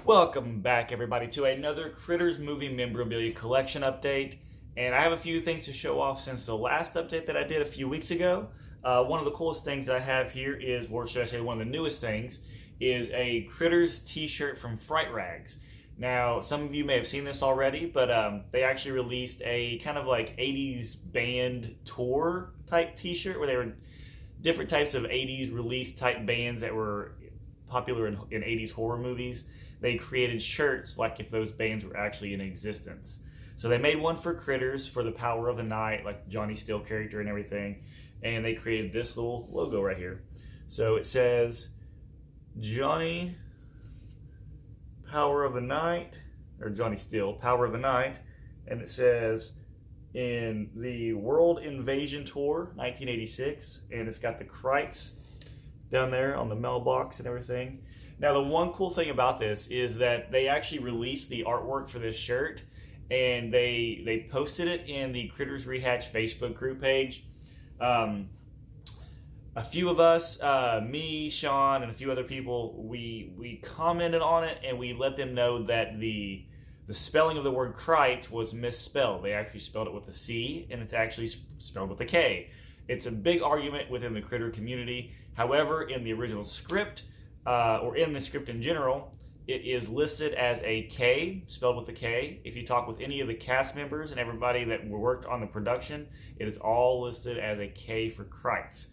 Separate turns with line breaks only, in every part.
Welcome back, everybody, to another Critters movie memorabilia collection update. And I have a few things to show off since the last update that I did a few weeks ago. One of the coolest things that I have here is, or should I say one of the newest things, is a Critters t-shirt from Fright Rags. Now, some of you may have seen this already, but they actually released a kind of like 80s band tour type t-shirt where they were different types of 80s release type bands that were popular in 80s horror movies. They created shirts like if those bands were actually in existence. So they made one for Critters for the Power of the Night, like the Johnny Steele character and everything. And they created this little logo right here. So it says Johnny Power of the Night, or Johnny Steele Power of the Night. And it says in the World Invasion Tour 1986. And it's got the Frights down there on the mailbox and everything. Now, the one cool thing about this is that they actually released the artwork for this shirt, and they posted it in the Critters Rehatch Facebook group page. A few of us, me, Sean, and a few other people, we commented on it, and we let them know that the spelling of the word Fright was misspelled. They actually spelled it with a C, and it's actually spelled with a K. It's a big argument within the Critter community. However, in the original script, or in the script in general, it is listed as a K, spelled with a K. If you talk with any of the cast members and everybody that worked on the production, it is all listed as a K for Kreitz.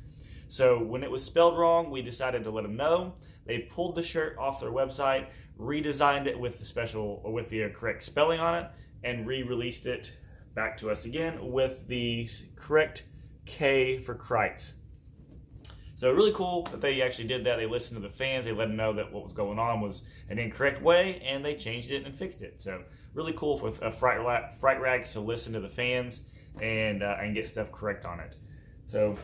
So when it was spelled wrong, we decided to let them know. They pulled the shirt off their website, redesigned it with the correct spelling on it, and re-released it back to us again with the correct K for Kreitz. So really cool that they actually did that. They listened to the fans. They let them know that what was going on was an incorrect way, and they changed it and fixed it. So really cool for Fright Rags to listen to the fans and get stuff correct on it. So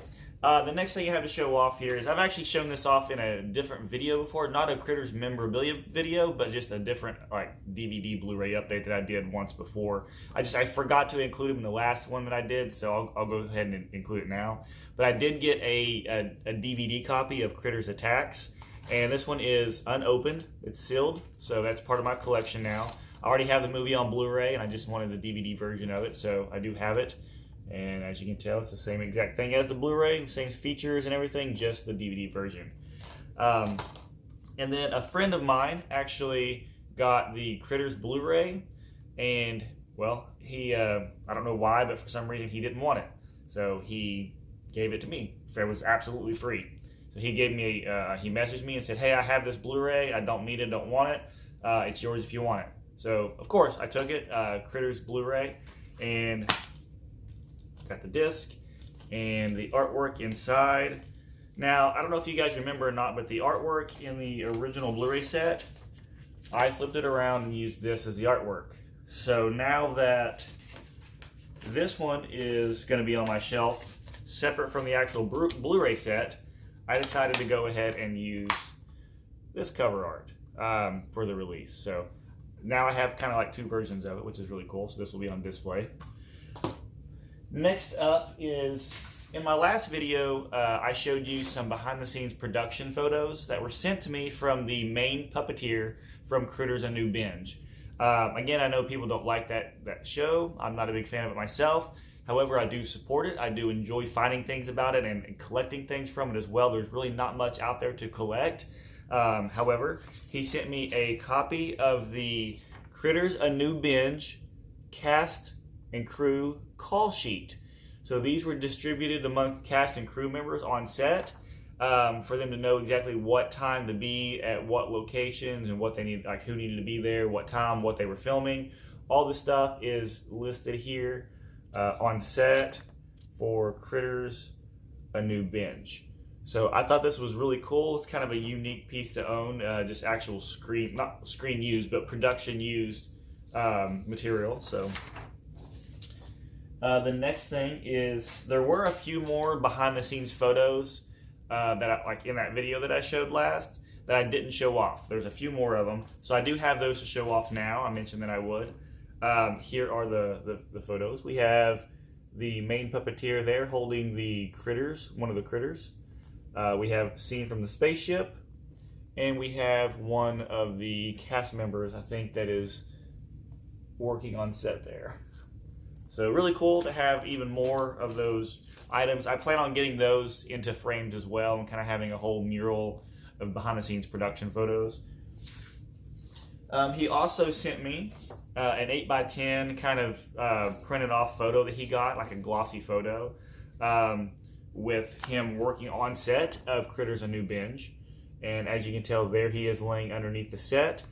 the next thing I have to show off here is I've actually shown this off in a different video before, not a Critters memorabilia video, but just a different like DVD Blu-ray update that I did once before. I forgot to include them in the last one that I did, so I'll go ahead and include it now. But I did get a DVD copy of Critters Attacks, and this one is unopened. It's sealed, so that's part of my collection now. I already have the movie on Blu-ray, and I just wanted the DVD version of it, so I do have it. And as you can tell, it's the same exact thing as the Blu-ray, same features and everything, just the DVD version. And then a friend of mine actually got the Critters Blu-ray, and well, he I don't know why, but for some reason he didn't want it, so he gave it to me. It was absolutely free. So he gave me he messaged me and said, "Hey, I have this Blu-ray. I don't need it, don't want it. It's yours if you want it." So of course I took it, Critters Blu-ray, and got the disc and the artwork inside. Now, I don't know if you guys remember or not, but the artwork in the original Blu-ray set, I flipped it around and used this as the artwork. So now that this one is going to be on my shelf, separate from the actual Blu-ray set, I decided to go ahead and use this cover art for the release. So now I have kind of like two versions of it, which is really cool. So this will be on display. Next up is, in my last video, I showed you some behind-the-scenes production photos that were sent to me from the main puppeteer from Critters: A New Binge. Again, I know people don't like that show. I'm not a big fan of it myself. However, I do support it. I do enjoy finding things about it and collecting things from it as well. There's really not much out there to collect. However, he sent me a copy of the Critters: A New Binge cast and crew call sheet. So these were distributed among cast and crew members on set for them to know exactly what time to be at what locations and what they need, like who needed to be there, what time, what they were filming. All this stuff is listed here on set for Critters: A New Binge. So I thought this was really cool. It's kind of a unique piece to own, just actual screen, not screen used, but production used material. So the next thing is, there were a few more behind-the-scenes photos that like in that video that I showed last that I didn't show off. There's a few more of them, so I do have those to show off now. I mentioned that I would. Here are the photos. We have the main puppeteer there holding the critters, one of the critters. We have scene from the spaceship, And we have one of the cast members, I think, that is working on set there. So really cool to have even more of those items. I plan on getting those into frames as well and kind of having a whole mural of behind the scenes production photos. He also sent me an 8x10 kind of printed off photo that he got, like a glossy photo, with him working on set of Critters: A New Binge. And as you can tell, there he is laying underneath the set,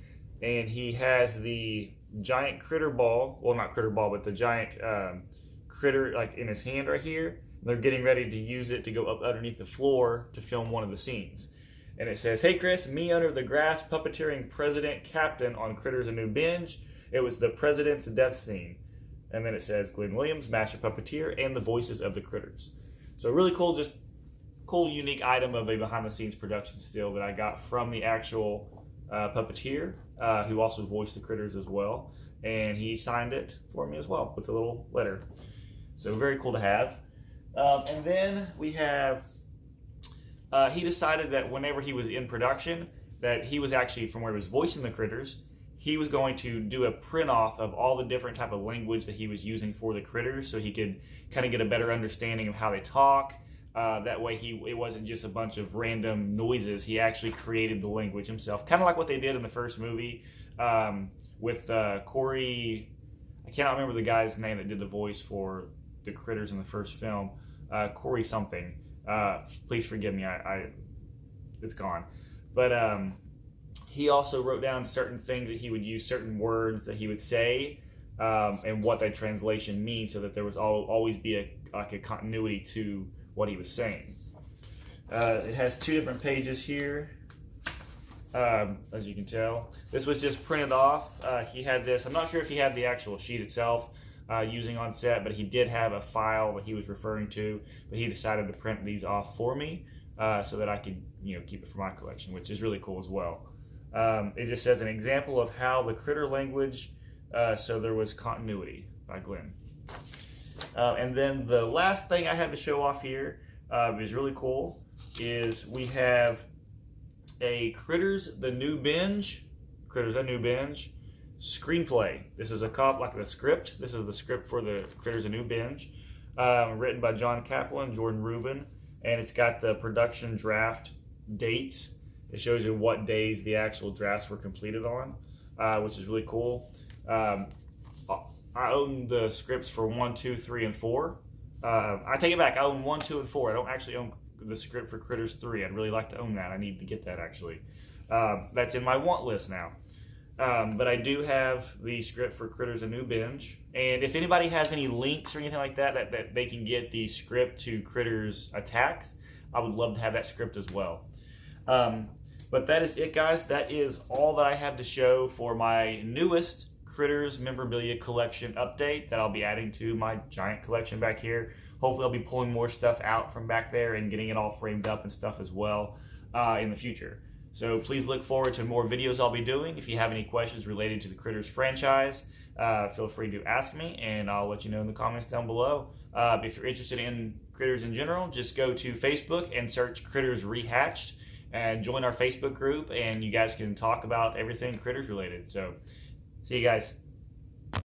and he has the giant critter ball, well, not critter ball, but the giant critter like in his hand right here. They're getting ready to use it to go up underneath the floor to film one of the scenes. And it says, "Hey Chris, me under the grass puppeteering President Captain on Critters: A New Binge. It was the President's death scene." And then it says, "Glenn Williams, master puppeteer, and the voices of the critters." So really cool, just cool, unique item of a behind the scenes production still that I got from the actual puppeteer, who also voiced the critters as well. And he signed it for me as well with a little letter. So very cool to have. And then we have, he decided that whenever he was in production, that he was actually, from where he was voicing the critters, he was going to do a print off of all the different type of language that he was using for the critters, so he could kind of get a better understanding of how they talk. That way it wasn't just a bunch of random noises. He actually created the language himself, kind of like what they did in the first movie with Corey. I cannot remember the guy's name that did the voice for the critters in the first film. Corey something. Please forgive me. It's gone. But he also wrote down certain things that he would use, certain words that he would say, and what that translation means, so that there was always be a continuity to what he was saying. It has two different pages here, as you can tell. This was just printed off. He had this, I'm not sure if he had the actual sheet itself using on set, but he did have a file that he was referring to, but he decided to print these off for me so that I could keep it for my collection, which is really cool as well. It just says an example of how the critter language, so there was continuity, by Glenn. And then the last thing I have to show off here is really cool, is we have a Critters: A New Binge screenplay. This is like the script. This is the script for the Critters: A New Binge, written by John Kaplan, Jordan Rubin, and it's got the production draft dates. It shows you what days the actual drafts were completed on, which is really cool. I own the scripts for 1, 2, 3, and 4. I take it back. I own 1, 2, and 4. I don't actually own the script for Critters 3. I'd really like to own that. I need to get that, actually. That's in my want list now. But I do have the script for Critters: A New Binge. And if anybody has any links or anything like that they can get the script to Critters Attacks, I would love to have that script as well. But that is it, guys. That is all that I have to show for my newest Critters memorabilia collection update that I'll be adding to my giant collection back here. Hopefully I'll be pulling more stuff out from back there and getting it all framed up and stuff as well in the future. So please look forward to more videos I'll be doing. If you have any questions related to the Critters franchise, feel free to ask me, and I'll let you know in the comments down below. If you're interested in Critters in general, just go to Facebook and search Critters Rehatched and join our Facebook group, and you guys can talk about everything Critters related. So see you guys.